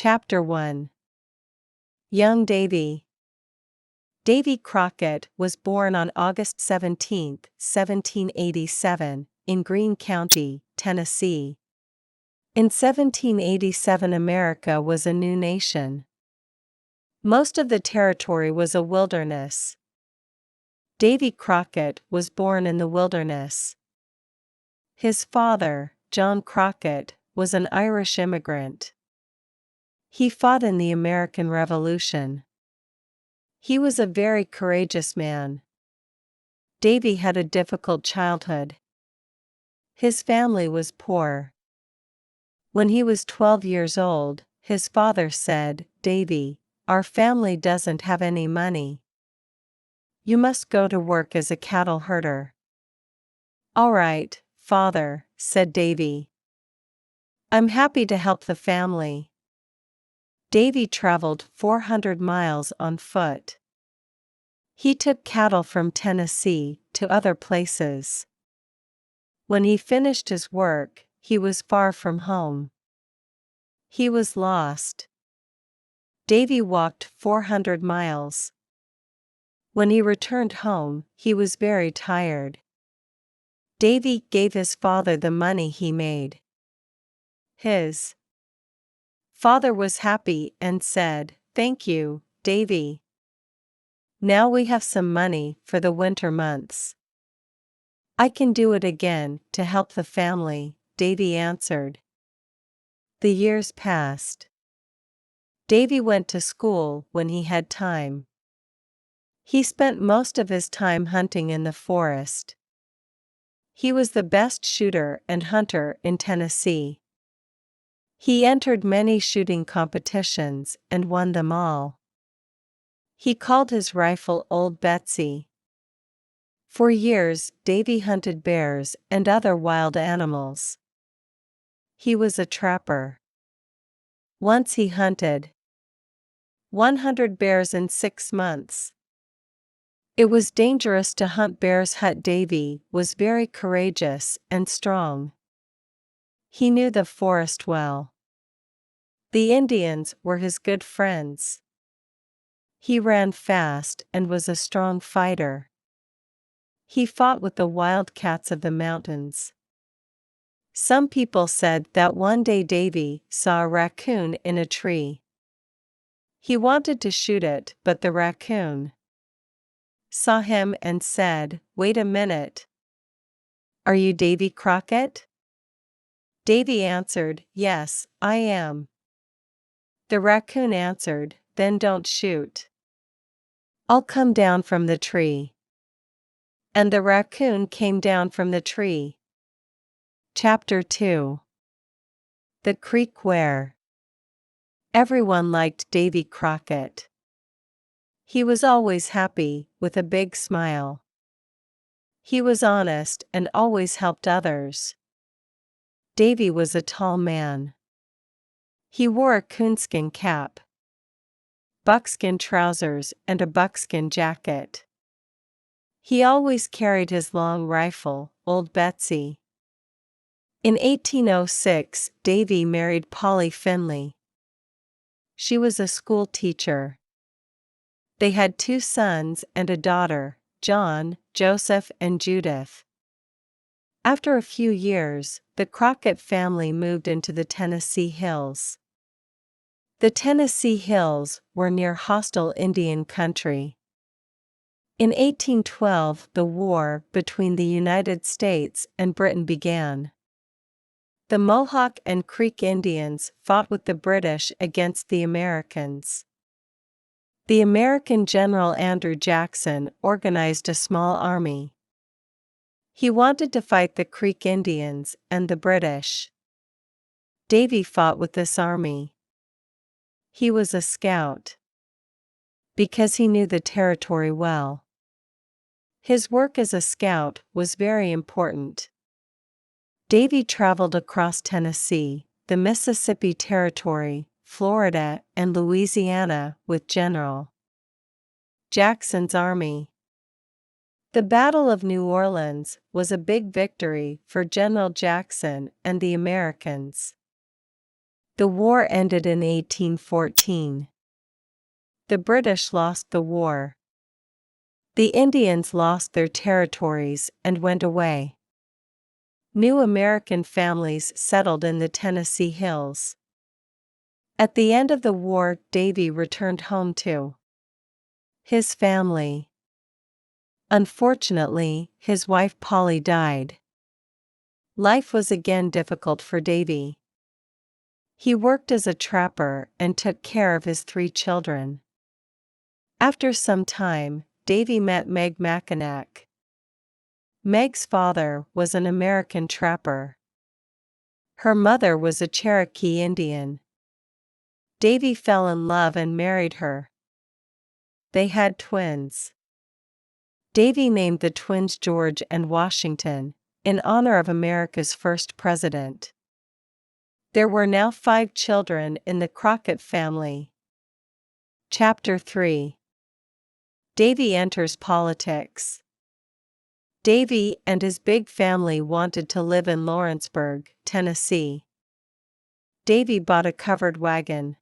Chapter 1. Young Davy. Davy Crockett was born on August 17, 1787, in Greene County, Tennessee. In 1787, America was a new nation. Most of the territory was a wilderness. Davy Crockett was born in the wilderness. His father, John Crockett, was an Irish immigrant. He fought in the American Revolution. He was a very courageous man. Davy had a difficult childhood. His family was poor. When he was 12 years old, his father said, "Davy, our family doesn't have any money. You must go to work as a cattle herder." "All right, father," said Davy. "I'm happy to help the family." Davy traveled 400 miles on foot. He took cattle from Tennessee to other places. When he finished his work, he was far from home. He was lost. Davy walked 400 miles. When he returned home, he was very tired. Davy gave his father the money he made. His father was happy and said, "Thank you, Davy. Now we have some money for the winter months." "I can do it again to help the family," Davy answered. The years passed. Davy went to school when he had time. He spent most of his time hunting in the forest. He was the best shooter and hunter in Tennessee. He entered many shooting competitions and won them all. He called his rifle Old Betsy. For years, Davy hunted bears and other wild animals. He was a trapper. Once he hunted 100 bears in 6 months. It was dangerous to hunt bears, but Davy was very courageous and strong. He knew the forest well. The Indians were his good friends. He ran fast and was a strong fighter. He fought with the wild cats of the mountains. Some people said that one day Davy saw a raccoon in a tree. He wanted to shoot it, but the raccoon saw him and said, "Wait a minute. Are you Davy Crockett?" Davy answered, "Yes, I am." The raccoon answered, "Then don't shoot. I'll come down from the tree." And the raccoon came down from the tree. Chapter 2. The Creek Where. Everyone liked Davy Crockett. He was always happy, with a big smile. He was honest and always helped others. Davy was a tall man. He wore a coonskin cap, buckskin trousers, and a buckskin jacket. He always carried his long rifle, Old Betsy. In 1806, Davy married Polly Finley. She was a school teacher. They had 2 sons and a daughter, John, Joseph, and Judith. After a few years, the Crockett family moved into the Tennessee Hills. The Tennessee Hills were near hostile Indian country. In 1812, the war between the United States and Britain began. The Mohawk and Creek Indians fought with the British against the Americans. The American General Andrew Jackson organized a small army. He wanted to fight the Creek Indians and the British. Davy fought with this army. He was a scout because he knew the territory well. His work as a scout was very important. Davy traveled across Tennessee, the Mississippi Territory, Florida, and Louisiana with General Jackson's army. The Battle of New Orleans was a big victory for General Jackson and the Americans. The war ended in 1814. The British lost the war. The Indians lost their territories and went away. New American families settled in the Tennessee hills. At the end of the war, Davy returned home to his family. Unfortunately, his wife Polly died. Life was again difficult for Davy. He worked as a trapper and took care of his 3 children. After some time, Davy met Meg Mackinac. Meg's father was an American trapper. Her mother was a Cherokee Indian. Davy fell in love and married her. They had twins. Davy named the twins George and Washington, in honor of America's first president. There were now 5 children in the Crockett family. Chapter 3. Davy enters politics. Davy and his big family wanted to live in Lawrenceburg, Tennessee. Davy bought a covered wagon.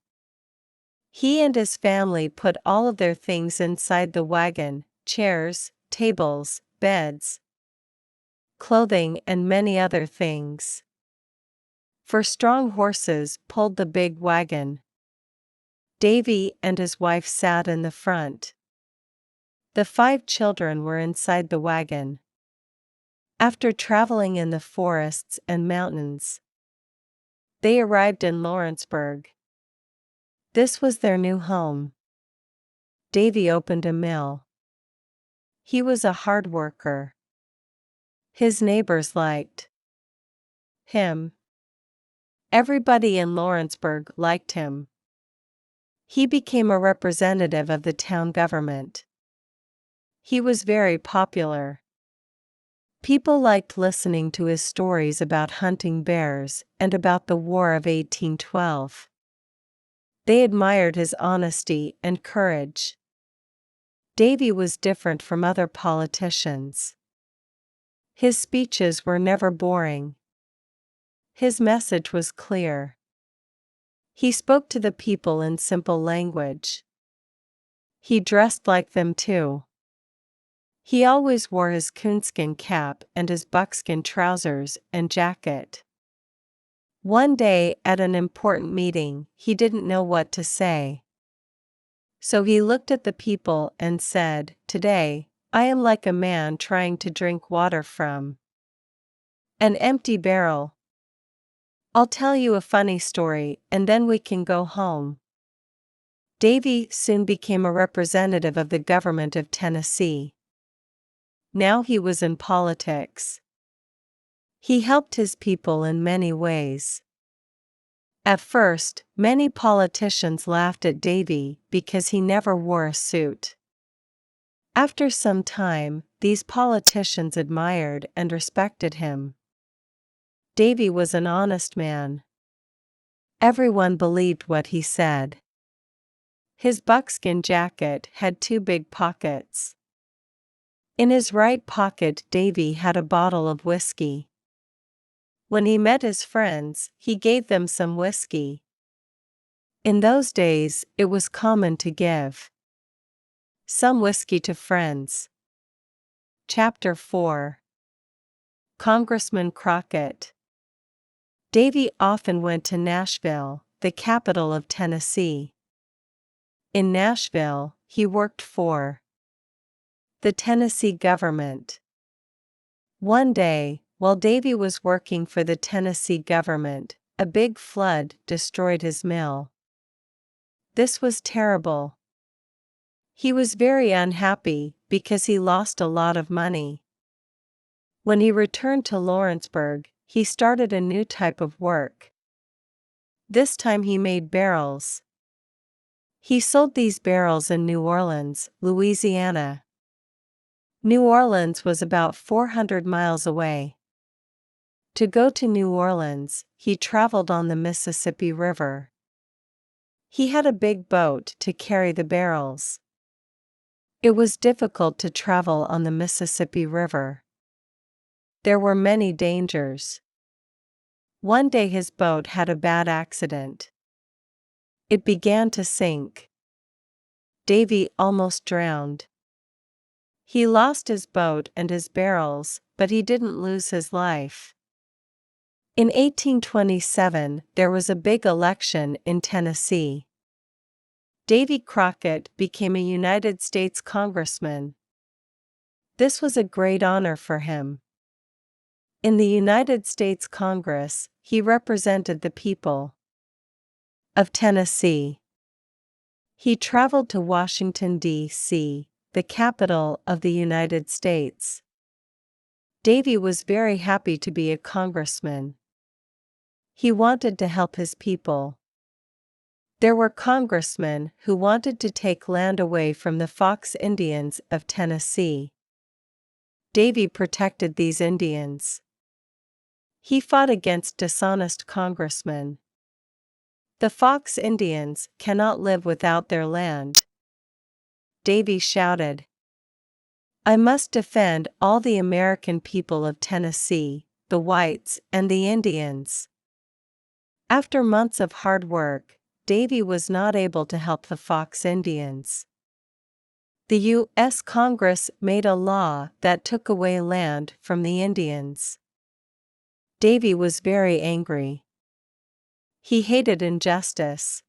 He and his family put all of their things inside the wagon: chairs, tables, beds, clothing, and many other things. 4 strong horses pulled the big wagon. Davy and his wife sat in the front. The 5 children were inside the wagon. After traveling in the forests and mountains, they arrived in Lawrenceburg. This was their new home. Davy opened a mill. He was a hard worker. His neighbors liked him. Everybody in Lawrenceburg liked him. He became a representative of the town government. He was very popular. People liked listening to his stories about hunting bears and about the War of 1812. They admired his honesty and courage. Davy was different from other politicians. His speeches were never boring. His message was clear. He spoke to the people in simple language. He dressed like them too. He always wore his coonskin cap and his buckskin trousers and jacket. One day at an important meeting, he didn't know what to say. So he looked at the people and said, "Today, I am like a man trying to drink water from an empty barrel. I'll tell you a funny story and then we can go home." Davy soon became a representative of the government of Tennessee. Now he was in politics. He helped his people in many ways. At first, many politicians laughed at Davy because he never wore a suit. After some time, these politicians admired and respected him. Davy was an honest man. Everyone believed what he said. His buckskin jacket had 2 big pockets. In his right pocket, Davy had a bottle of whiskey. When he met his friends, he gave them some whiskey. In those days, it was common to give some whiskey to friends. Chapter 4. Congressman Crockett. Davy often went to Nashville, the capital of Tennessee. In Nashville, he worked for the Tennessee government. One day, while Davy was working for the Tennessee government, a big flood destroyed his mill. This was terrible. He was very unhappy because he lost a lot of money. When he returned to Lawrenceburg, he started a new type of work. This time he made barrels. He sold these barrels in New Orleans, Louisiana. New Orleans was about 400 miles away. To go to New Orleans, he traveled on the Mississippi River. He had a big boat to carry the barrels. It was difficult to travel on the Mississippi River. There were many dangers. One day his boat had a bad accident. It began to sink. Davy almost drowned. He lost his boat and his barrels, but he didn't lose his life. In 1827, there was a big election in Tennessee. Davy Crockett became a United States congressman. This was a great honor for him. In the United States Congress, he represented the people of Tennessee. He traveled to Washington, D.C., the capital of the United States. Davy was very happy to be a congressman. He wanted to help his people. There were congressmen who wanted to take land away from the Fox Indians of Tennessee. Davy protected these Indians. He fought against dishonest congressmen. The Fox Indians cannot live without their land. Davy shouted, "I must defend all the American people of Tennessee, the whites and the Indians." After months of hard work, Davy was not able to help the Fox Indians. The U.S. Congress made a law that took away land from the Indians. Davy was very angry. He hated injustice.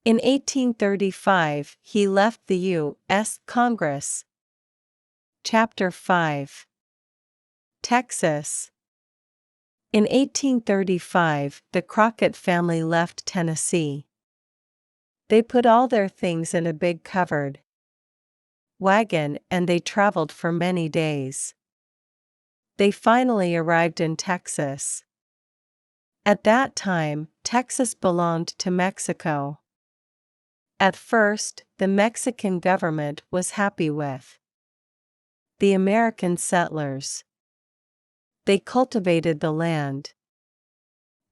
In 1835, he left the U.S. Congress. Chapter 5. Texas. In 1835, the Crockett family left Tennessee. They put all their things in a big covered wagon and they traveled for many days. They finally arrived in Texas. At that time, Texas belonged to Mexico. At first, the Mexican government was happy with the American settlers. They cultivated the land.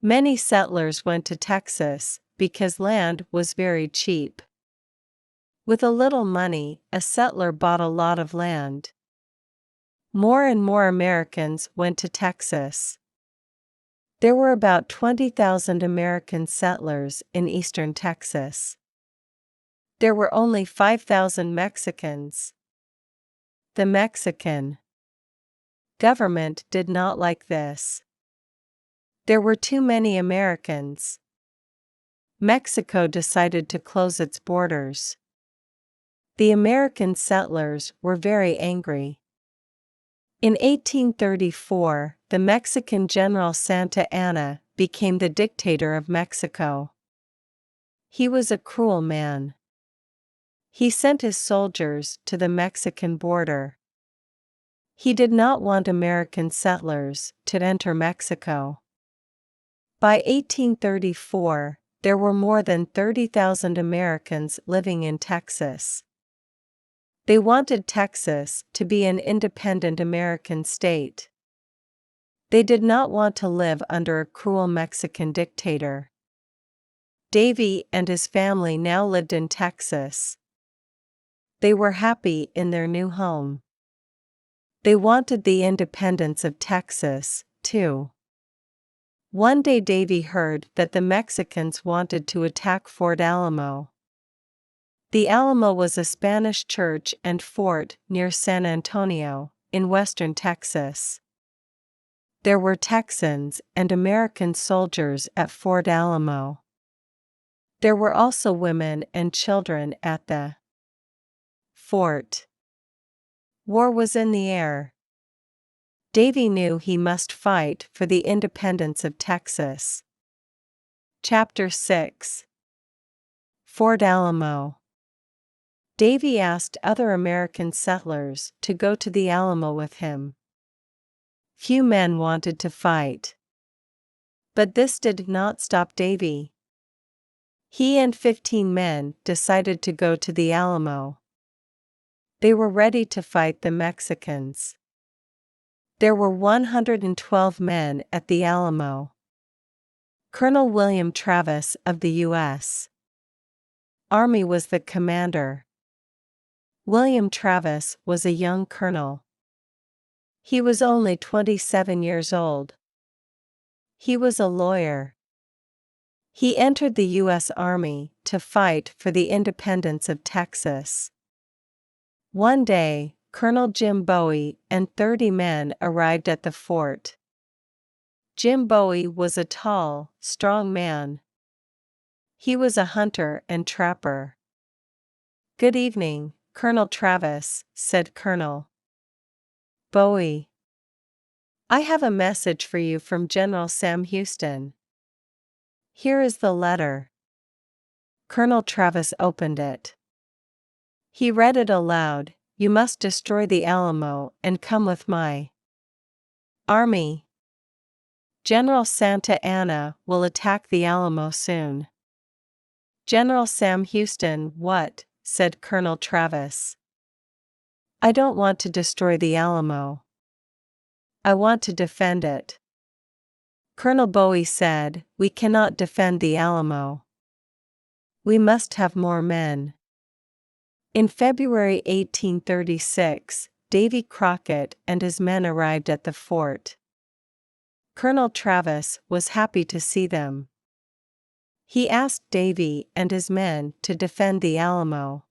Many settlers went to Texas because land was very cheap. With a little money, a settler bought a lot of land. More and more Americans went to Texas. There were about 20,000 American settlers in eastern Texas. There were only 5,000 Mexicans. The Mexican government did not like this. There were too many Americans. Mexico decided to close its borders. The American settlers were very angry. In 1834, the Mexican General Santa Anna became the dictator of Mexico. He was a cruel man. He sent his soldiers to the Mexican border. He did not want American settlers to enter Mexico. By 1834, there were more than 30,000 Americans living in Texas. They wanted Texas to be an independent American state. They did not want to live under a cruel Mexican dictator. Davy and his family now lived in Texas. They were happy in their new home. They wanted the independence of Texas, too. One day Davy heard that the Mexicans wanted to attack Fort Alamo. The Alamo was a Spanish church and fort near San Antonio, in western Texas. There were Texans and American soldiers at Fort Alamo. There were also women and children at the fort. War was in the air. Davy knew he must fight for the independence of Texas. Chapter 6. Fort Alamo. Davy asked other American settlers to go to the Alamo with him. Few men wanted to fight. But this did not stop Davy. He and 15 men decided to go to the Alamo. They were ready to fight the Mexicans. There were 112 men at the Alamo. Colonel William Travis of the U.S. Army was the commander. William Travis was a young colonel. He was only 27 years old. He was a lawyer. He entered the U.S. Army to fight for the independence of Texas. One day, Colonel Jim Bowie and 30 men arrived at the fort. Jim Bowie was a tall, strong man. He was a hunter and trapper. "Good evening, Colonel Travis," said Colonel Bowie. "I have a message for you from General Sam Houston." "Here is the letter." Colonel Travis opened it. He read it aloud. "You must destroy the Alamo and come with my army. General Santa Anna will attack the Alamo soon." "General Sam Houston, what?" said Colonel Travis. "I don't want to destroy the Alamo. I want to defend it." Colonel Bowie said, "We cannot defend the Alamo. We must have more men." In February 1836, Davy Crockett and his men arrived at the fort. Colonel Travis was happy to see them. He asked Davy and his men to defend the Alamo.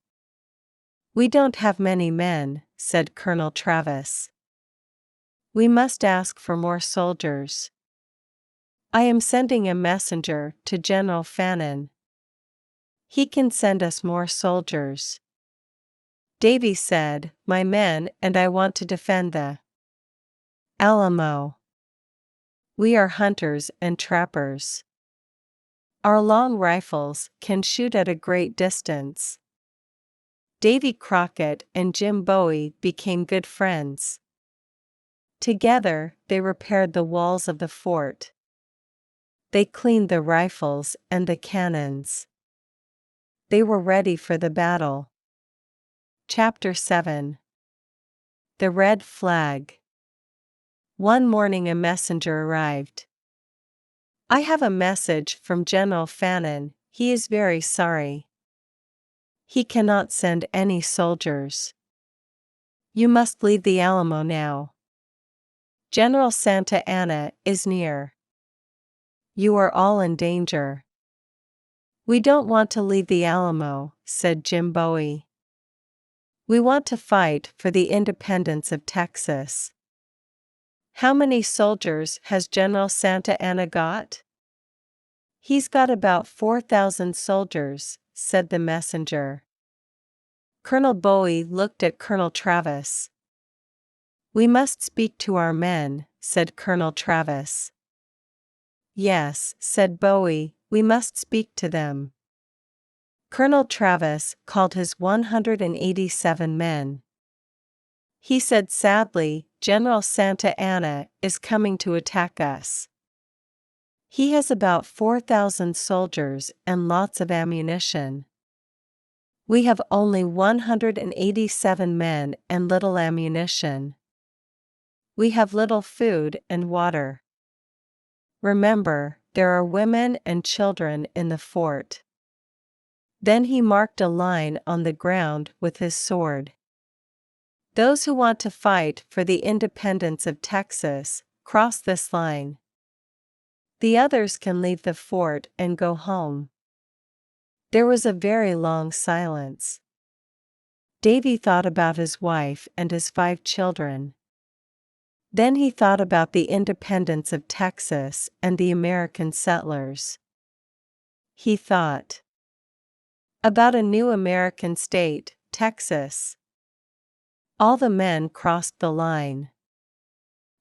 "We don't have many men," said Colonel Travis. "We must ask for more soldiers. I am sending a messenger to General Fannin. He can send us more soldiers." Davy said, "My men and I want to defend the Alamo. We are hunters and trappers. Our long rifles can shoot at a great distance." Davy Crockett and Jim Bowie became good friends. Together, they repaired the walls of the fort. They cleaned the rifles and the cannons. They were ready for the battle. Chapter 7. The Red Flag. One morning a messenger arrived. "I have a message from General Fannin. He is very sorry. He cannot send any soldiers. You must leave the Alamo now. General Santa Anna is near. You are all in danger." "We don't want to leave the Alamo," said Jim Bowie. "We want to fight for the independence of Texas." "How many soldiers has General Santa Anna got?" "He's got about 4,000 soldiers," said the messenger. Colonel Bowie looked at Colonel Travis. "We must speak to our men," said Colonel Travis. "Yes," said Bowie, "we must speak to them." Colonel Travis called his 187 men. He said sadly, "General Santa Anna is coming to attack us. He has about 4,000 soldiers and lots of ammunition. We have only 187 men and little ammunition. We have little food and water. Remember, there are women and children in the fort." Then he marked a line on the ground with his sword. "Those who want to fight for the independence of Texas, cross this line. The others can leave the fort and go home." There was a very long silence. Davy thought about his wife and his 5 children. Then he thought about the independence of Texas and the American settlers. He thought about a new American state, Texas. All the men crossed the line.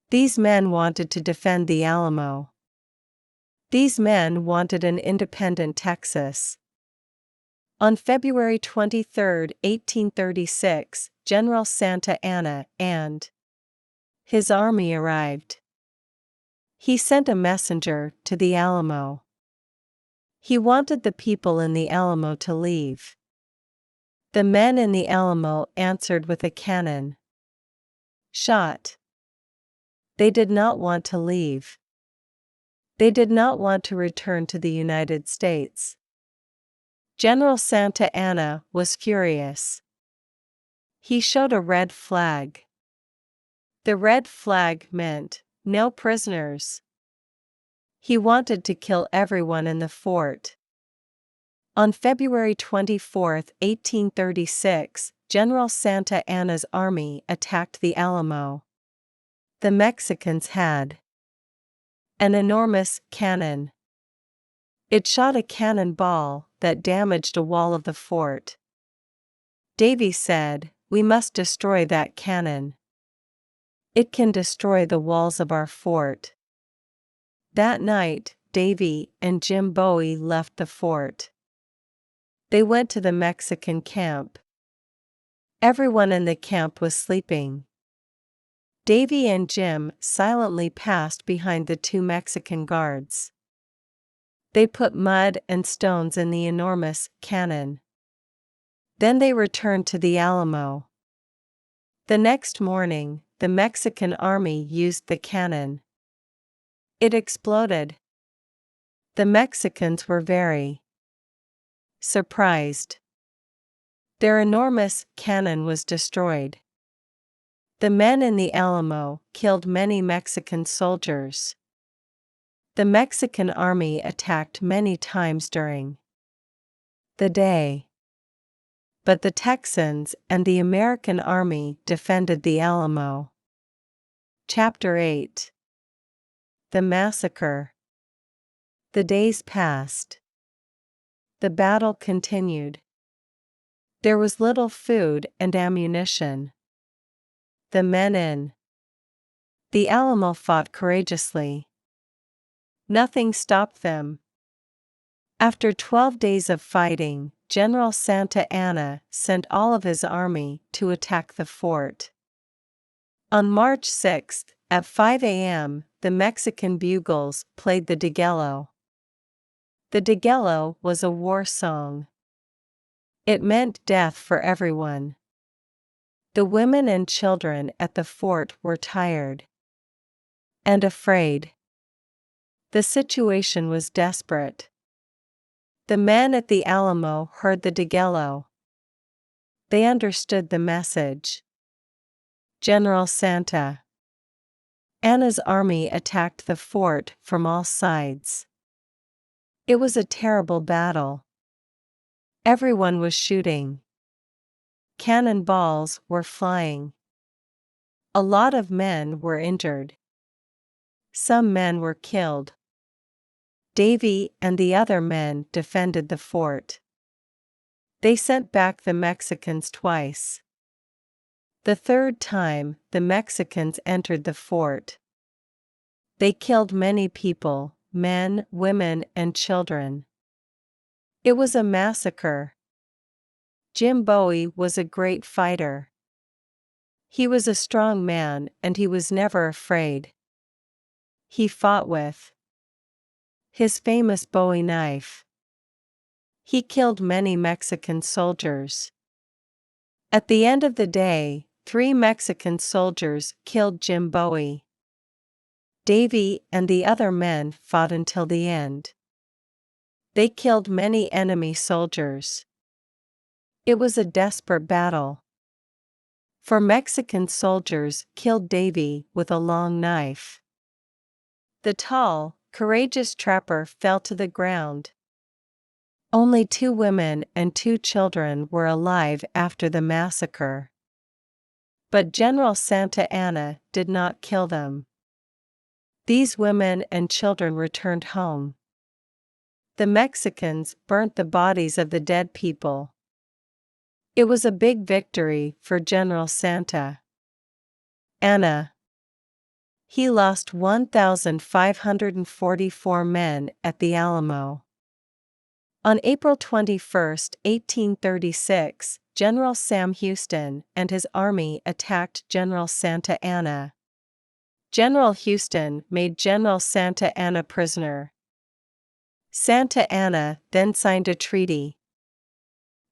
These men wanted to defend the Alamo. These men wanted an independent Texas. On February 23, 1836, General Santa Anna and his army arrived. He sent a messenger to the Alamo. He wanted the people in the Alamo to leave. The men in the Alamo answered with a cannon shot. They did not want to leave. They did not want to return to the United States. General Santa Anna was furious. He showed a red flag. The red flag meant, "No prisoners." He wanted to kill everyone in the fort. On February 24, 1836, General Santa Anna's army attacked the Alamo. The Mexicans had an enormous cannon. It shot a cannonball that damaged a wall of the fort. Davy said, "We must destroy that cannon. It can destroy the walls of our fort." That night, Davy and Jim Bowie left the fort. They went to the Mexican camp. Everyone in the camp was sleeping. Davy and Jim silently passed behind the two Mexican guards. They put mud and stones in the enormous cannon. Then they returned to the Alamo. The next morning, the Mexican army used the cannon. It exploded. The Mexicans were very surprised. Their enormous cannon was destroyed. The men in the Alamo killed many Mexican soldiers. The Mexican army attacked many times during the day. But the Texans and the American army defended the Alamo. Chapter 8. The Massacre. The days passed. The battle continued. There was little food and ammunition. The men in the Alamo fought courageously. Nothing stopped them. After 12 days of fighting, General Santa Anna sent all of his army to attack the fort. On March 6, at 5 a.m., the Mexican bugles played the Degüello. The Degüello was a war song. It meant death for everyone. The women and children at the fort were tired and afraid. The situation was desperate. The men at the Alamo heard the Degüello. They understood the message. General Santa Anna's army attacked the fort from all sides. It was a terrible battle. Everyone was shooting. Cannonballs were flying. A lot of men were injured. Some men were killed. Davy and the other men defended the fort. They sent back the Mexicans twice. The third time, the Mexicans entered the fort. They killed many people, men, women, and children. It was a massacre. Jim Bowie was a great fighter. He was a strong man and he was never afraid. He fought with his famous Bowie knife. He killed many Mexican soldiers. At the end of the day, 3 Mexican soldiers killed Jim Bowie. Davy and the other men fought until the end. They killed many enemy soldiers. It was a desperate battle. 4 Mexican soldiers killed Davy with a long knife. The tall, courageous trapper fell to the ground. Only 2 women and 2 children were alive after the massacre. But General Santa Anna did not kill them. These women and children returned home. The Mexicans burnt the bodies of the dead people. It was a big victory for General Santa Anna. He lost 1,544 men at the Alamo. On April 21, 1836, General Sam Houston and his army attacked General Santa Anna. General Houston made General Santa Anna prisoner. Santa Anna then signed a treaty.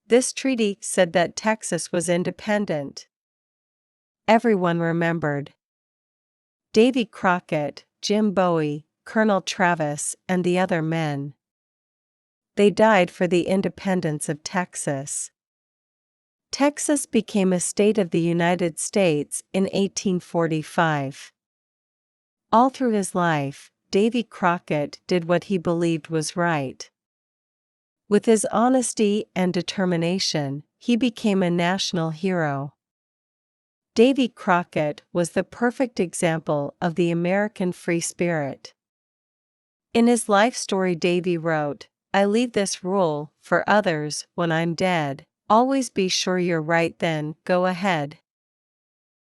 This treaty said that Texas was independent. Everyone remembered. Davy Crockett, Jim Bowie, Colonel Travis, and the other men. They died for the independence of Texas. Texas became a state of the United States in 1845. All through his life, Davy Crockett did what he believed was right. With his honesty and determination, he became a national hero. Davy Crockett was the perfect example of the American free spirit. In his life story, Davy wrote, "I leave this rule for others when I'm dead: always be sure you're right, then go ahead."